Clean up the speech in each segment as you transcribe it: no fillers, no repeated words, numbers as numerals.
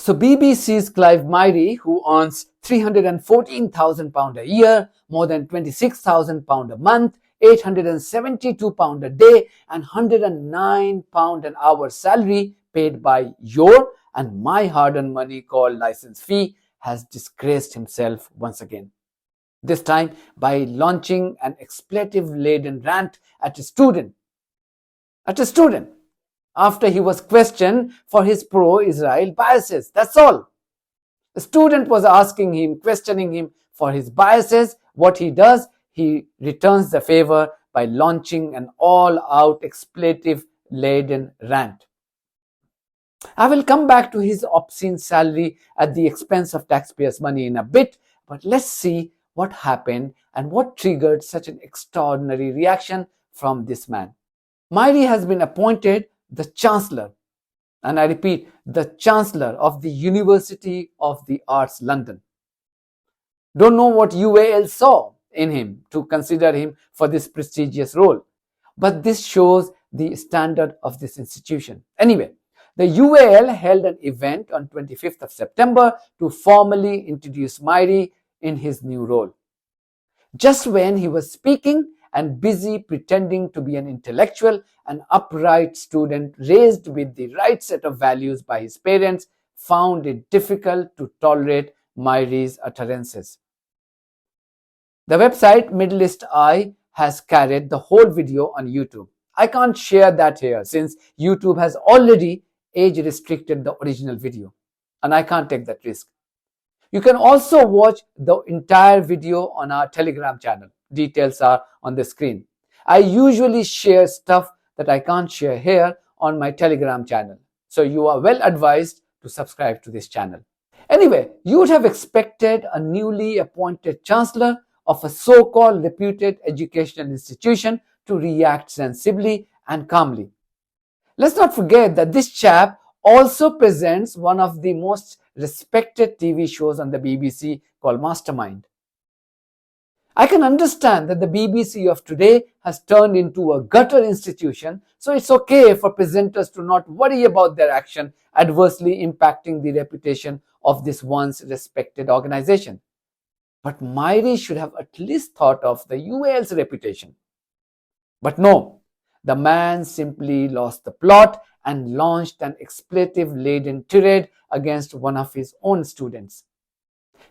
So BBC's Clive Myrie, who earns £314,000 a year, more than £26,000 a month, £872 a day, and £109 an hour salary paid by your and my hard-earned money called license fee, has disgraced himself once again. This time by launching an expletive-laden rant at a student. After he was questioned for his pro-Israel biases. That's all. The student was questioning him for his biases. What he does, he returns the favor by launching an all-out expletive-laden rant. I will come back to his obscene salary at the expense of taxpayers' money in a bit, but let's see what happened and what triggered such an extraordinary reaction from this man. Myrie has been appointed the chancellor, and I repeat, the chancellor of the University of the Arts London. Don't know what UAL saw in him to consider him for this prestigious role, but this shows the standard of this institution. Anyway, the UAL held an event on 25th of September to formally introduce Myrie in his new role. Just when he was speaking and busy pretending to be an intellectual, an upright student raised with the right set of values by his parents found it difficult to tolerate Myrie's utterances. The website Middle East Eye has carried the whole video on YouTube. I can't share that here since YouTube has already age restricted the original video, and I can't take that risk. You can also watch the entire video on our Telegram channel. Details are on the screen. I usually share stuff that I can't share here on my Telegram channel, so you are well advised to subscribe to this channel. Anyway, you would have expected a newly appointed chancellor of a so-called reputed educational institution to react sensibly and calmly. Let's not forget that this chap also presents one of the most respected TV shows on the BBC called Mastermind. I can understand that the BBC of today has turned into a gutter institution, so it's okay for presenters to not worry about their action adversely impacting the reputation of this once respected organization. But Myrie should have at least thought of the UAL's reputation. But no, the man simply lost the plot and launched an expletive-laden tirade against one of his own students.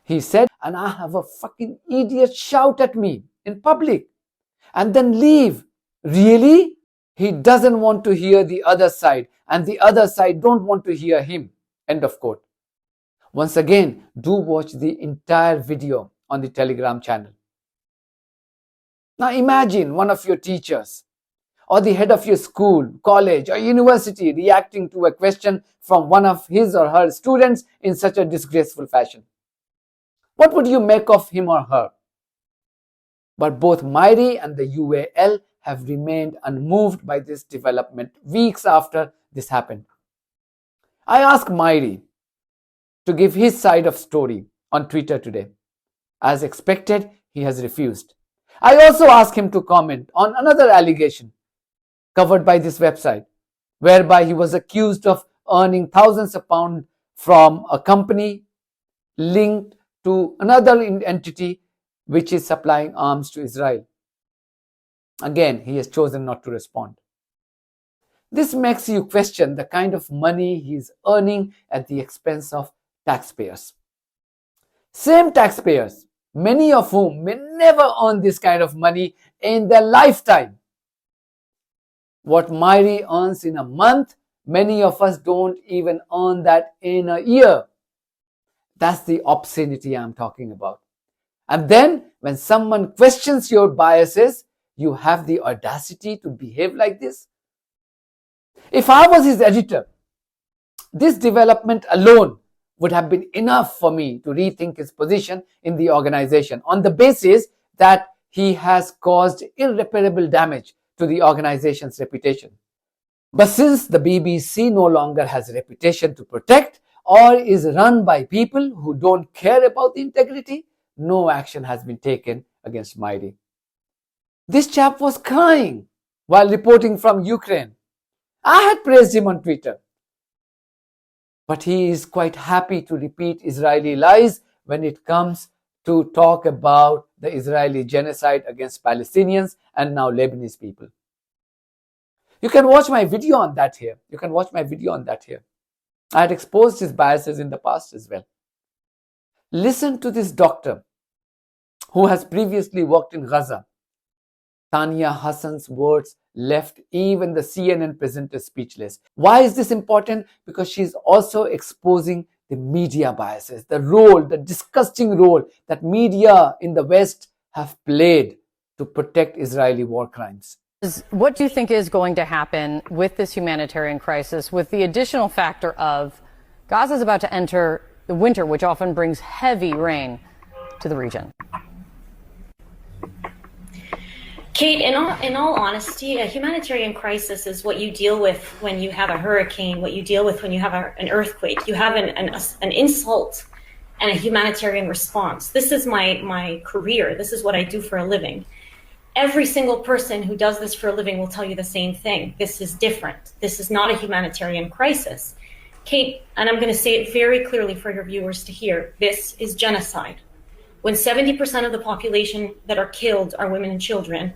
He said, "And I have a fucking idiot shout at me in public and then leave." Really? He doesn't want to hear the other side, and the other side don't want to hear him. End of quote. Once again, do watch the entire video on the Telegram channel. Now imagine one of your teachers or the head of your school, college, or university reacting to a question from one of his or her students in such a disgraceful fashion. What would you make of him or her? But both Myrie and the UAL have remained unmoved by this development weeks after this happened. I asked Myrie to give his side of story on Twitter today. As expected, he has refused. I also asked him to comment on another allegation covered by this website, whereby he was accused of earning thousands of pounds from a company linked to another entity which is supplying arms to Israel. Again, he has chosen not to respond. This makes you question the kind of money he is earning at the expense of taxpayers. Same taxpayers, many of whom may never earn this kind of money in their lifetime. What Myrie earns in a month, many of us don't even earn that in a year. That's the obscenity I'm talking about. And then when someone questions your biases, you have the audacity to behave like this? If I was his editor, this development alone would have been enough for me to rethink his position in the organization on the basis that he has caused irreparable damage to the organization's reputation. But since the BBC no longer has a reputation to protect or is run by people who don't care about the integrity, no action has been taken against Myrie. This chap was crying while reporting from Ukraine. I had praised him on Twitter. but he is quite happy to repeat Israeli lies when it comes to talk about the Israeli genocide against Palestinians and now Lebanese people. You can watch my video on that here. I had exposed his biases in the past as well. Listen to this doctor who has previously worked in Gaza. Tania Hassan's words left even the CNN presenter speechless. Why is this important? Because she's also exposing the media biases, the disgusting role that media in the West have played to protect Israeli war crimes. What do you think is going to happen with this humanitarian crisis, with the additional factor of Gaza is about to enter the winter, which often brings heavy rain to the region? Kate, in all honesty, a humanitarian crisis is what you deal with when you have a hurricane, what you deal with when you have an earthquake. You have an insult and a humanitarian response. This is my career. This is what I do for a living. Every single person who does this for a living will tell you the same thing. This is different. This is not a humanitarian crisis. Kate, and I'm going to say it very clearly for your viewers to hear, this is genocide. When 70% of the population that are killed are women and children,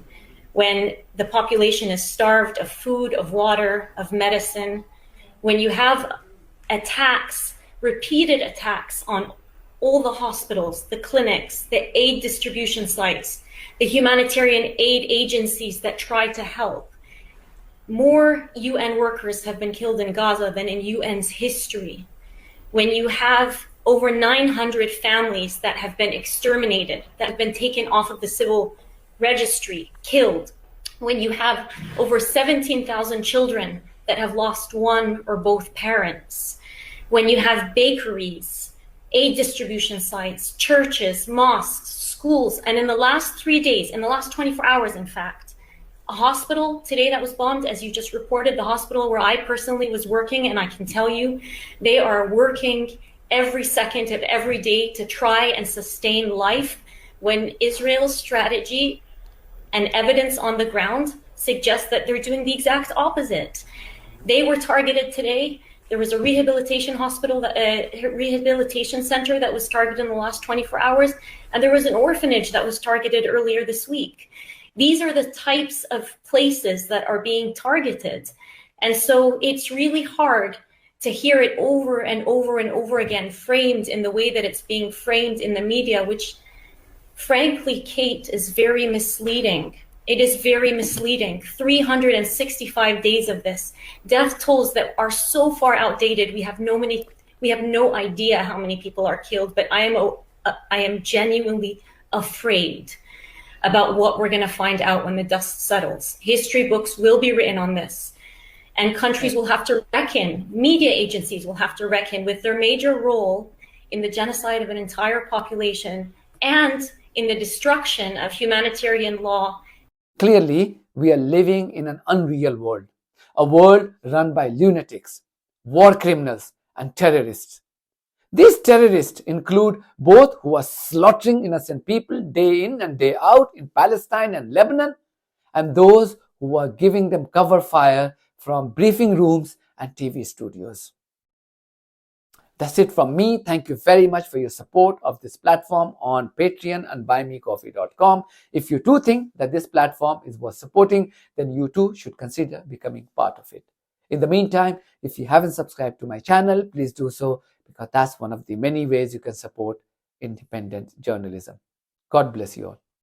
when the population is starved of food, of water, of medicine, when you have attacks, repeated attacks on all the hospitals, the clinics, the aid distribution sites, the humanitarian aid agencies that try to help. More UN workers have been killed in Gaza than in UN's history. When you have over 900 families that have been exterminated, that have been taken off of the civil registry, killed. When you have over 17,000 children that have lost one or both parents. When you have bakeries, aid distribution sites, churches, mosques, schools, and in the last 3 days, in the last 24 hours, in fact, a hospital today that was bombed, as you just reported, the hospital where I personally was working, and I can tell you, they are working every second of every day to try and sustain life when Israel's strategy and evidence on the ground suggests that they're doing the exact opposite. They were targeted today. There was a rehabilitation center that was targeted in the last 24 hours, and there was an orphanage that was targeted earlier this week. These are the types of places that are being targeted. And so it's really hard to hear it over and over and over again, framed in the way that it's being framed in the media, which frankly, Kate, is very misleading. It is very misleading. 365 days of this. Death tolls that are so far outdated. We have no idea how many people are killed, but I am genuinely afraid about what we're going to find out when the dust settles. History books will be written on this. And countries will have to reckon, media agencies will have to reckon with their major role in the genocide of an entire population and in the destruction of humanitarian law. Clearly, we are living in an unreal world, a world run by lunatics, war criminals, and terrorists. These terrorists include both who are slaughtering innocent people day in and day out in Palestine and Lebanon, and those who are giving them cover fire from briefing rooms and TV studios. That's it from me. Thank you very much for your support of this platform on Patreon and buymecoffee.com. If you too think that this platform is worth supporting, then you too should consider becoming part of it. In the meantime, if you haven't subscribed to my channel, please do so, because that's one of the many ways you can support independent journalism. God bless you all.